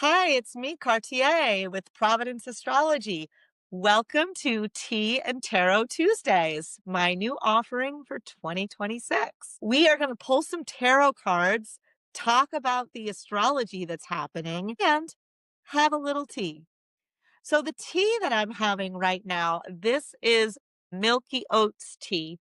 Hi, it's me, Cartier, with Providence Astrology. Welcome to Tea and Tarot Tuesdays, my new offering for 2026. We are going to pull some tarot cards, talk about the astrology that's happening, and have a little tea. So, the tea that I'm having right now, this is milky oats tea.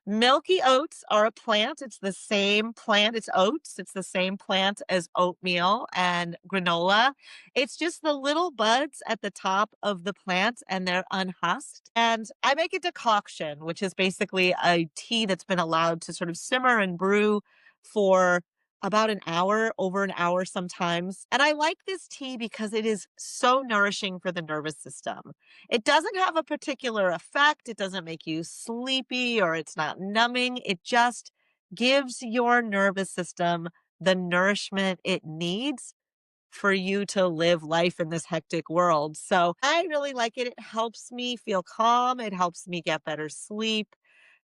Milky oats are a plant. It's the same plant. It's oats. It's the same plant as oatmeal and granola. It's just the little buds at the top of the plant and they're unhusked. And I make a decoction, which is basically a tea that's been allowed to sort of simmer and brew for about an hour, over an hour sometimes. And I like this tea because it is so nourishing for the nervous system. It doesn't have a particular effect. It doesn't make you sleepy or it's not numbing. It just gives your nervous system the nourishment it needs for you to live life in this hectic world. So I really like it. It helps me feel calm. It helps me get better sleep.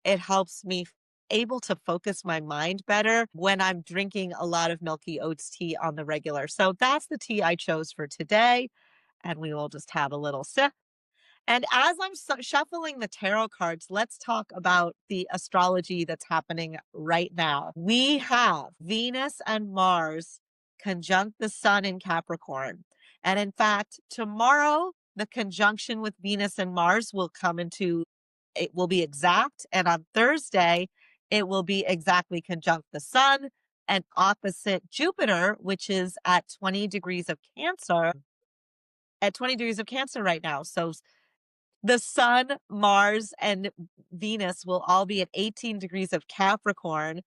It helps me able to focus my mind better when I'm drinking a lot of milky oats tea on the regular. So that's the tea I chose for today. And we will just have a little sip. And as I'm shuffling the tarot cards, let's talk about the astrology that's happening right now. We have Venus and Mars conjunct the sun in Capricorn. And in fact, tomorrow, the conjunction with Venus and Mars will come into, it will be exact. And on Thursday, it will be exactly conjunct the sun and opposite Jupiter, which is at 20 degrees of Cancer, at 20 degrees of Cancer right now. So the sun, Mars, and Venus will all be at 18 degrees of Capricorn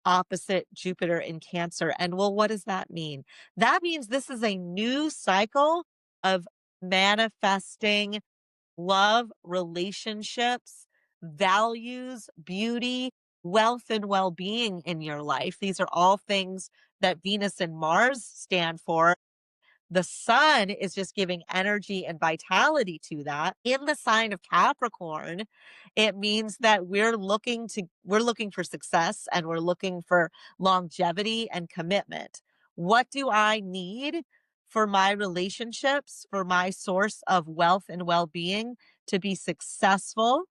opposite Jupiter in Cancer. And well, what does that mean? That means this is a new cycle of manifesting love, relationships, values, beauty, wealth, and well being in your life. These are all things that Venus and Mars stand for. The sun is just giving energy and vitality to that. In the sign of Capricorn, it means that we're looking for success and we're looking for longevity and commitment. What do I need for my relationships, for my source of wealth and well-being to be successful?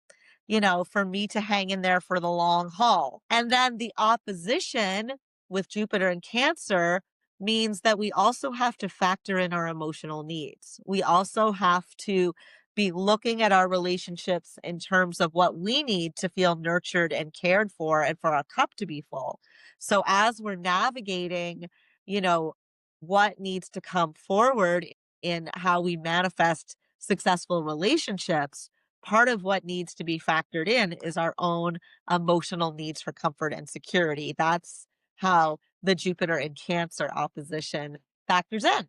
For me to hang in there for the long haul. And then the opposition with Jupiter and Cancer means that we also have to factor in our emotional needs. We also have to be looking at our relationships in terms of what we need to feel nurtured and cared for and for our cup to be full. So as we're navigating, you know, what needs to come forward in how we manifest successful relationships, part of what needs to be factored in is our own emotional needs for comfort and security. That's how the Jupiter in Cancer opposition factors in.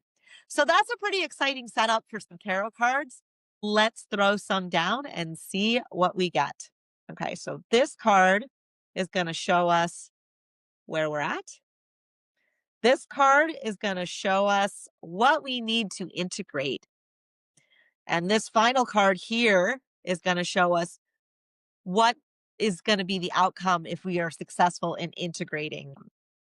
So that's a pretty exciting setup for some tarot cards. Let's throw some down and see what we get. Okay, so this card is going to show us where we're at. This card is going to show us what we need to integrate. And this final card here is going to show us what is going to be the outcome if we are successful in integrating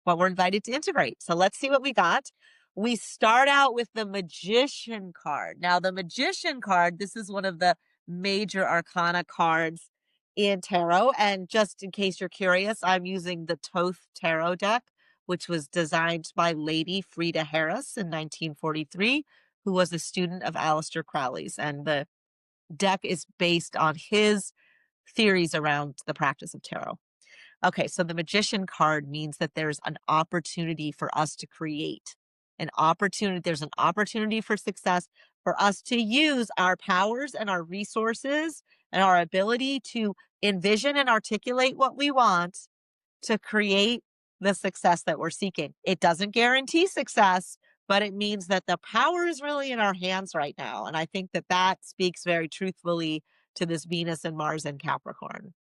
what we're invited to integrate. So let's see what we got. We start out with the Magician card. Now, the Magician card, this is one of the major arcana cards in tarot. And just in case you're curious, I'm using the Thoth Tarot deck, which was designed by Lady Frida Harris in 1943, who was a student of Aleister Crowley's. And the deck is based on his theories around the practice of tarot. Okay, so the Magician card means that there's an opportunity for us to create an opportunity. There's an opportunity for success for us to use our powers and our resources and our ability to envision and articulate what we want to create the success that we're seeking. It doesn't guarantee success, but it means that the power is really in our hands right now. And I think that that speaks very truthfully to this Venus and Mars in Capricorn.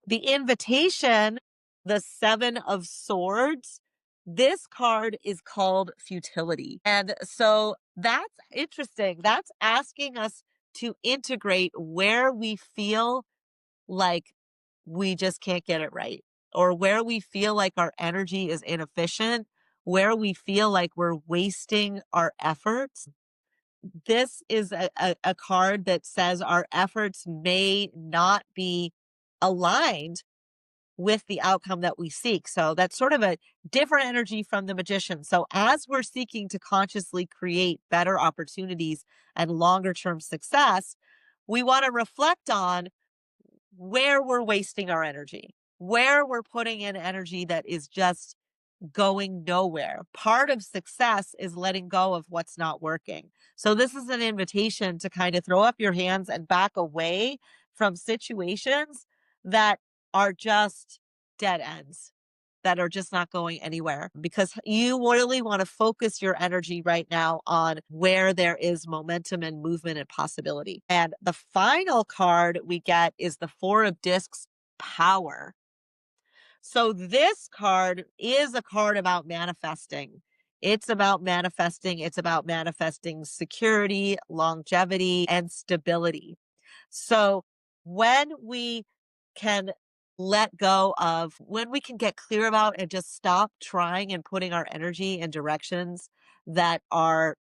The invitation, the Seven of Swords, this card is called futility. And so that's interesting. That's asking us to integrate where we feel like we just can't get it right, or where we feel like our energy is inefficient, where we feel like we're wasting our efforts, this is a card that says our efforts may not be aligned with the outcome that we seek. So that's sort of a different energy from the magician. So as we're seeking to consciously create better opportunities and longer term success, we want to reflect on where we're wasting our energy, where we're putting in energy that is just going nowhere. Part of success is letting go of what's not working. So, this is an invitation to kind of throw up your hands and back away from situations that are just dead ends, that are just not going anywhere, because you really want to focus your energy right now on where there is momentum and movement and possibility. And the final card we get is the Four of Discs, Power. So this card is a card about manifesting. It's about manifesting. It's about manifesting security, longevity, and stability. So when we can let go of, when we can get clear about and just stop trying and putting our energy in directions that are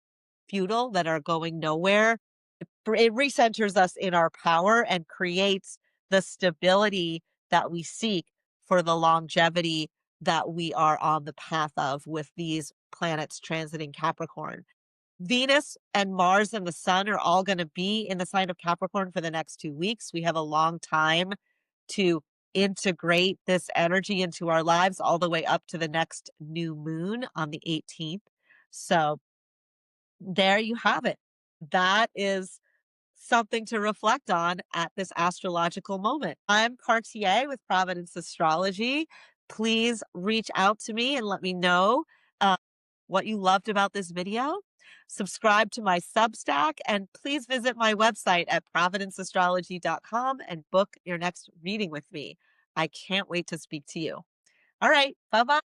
futile, that are going nowhere, it recenters us in our power and creates the stability that we seek for the longevity that we are on the path of with these planets transiting Capricorn. Venus and Mars and the Sun are all going to be in the sign of Capricorn for the next 2 weeks. We have a long time to integrate this energy into our lives all the way up to the next new moon on the 18th. So there you have it. That is something to reflect on at this astrological moment. I'm Cartier with Providence Astrology. Please reach out to me and let me know uh, what you loved about this video. Subscribe to my Substack and please visit my website at providenceastrology.com and book your next reading with me. I can't wait to speak to you. All right. Bye bye.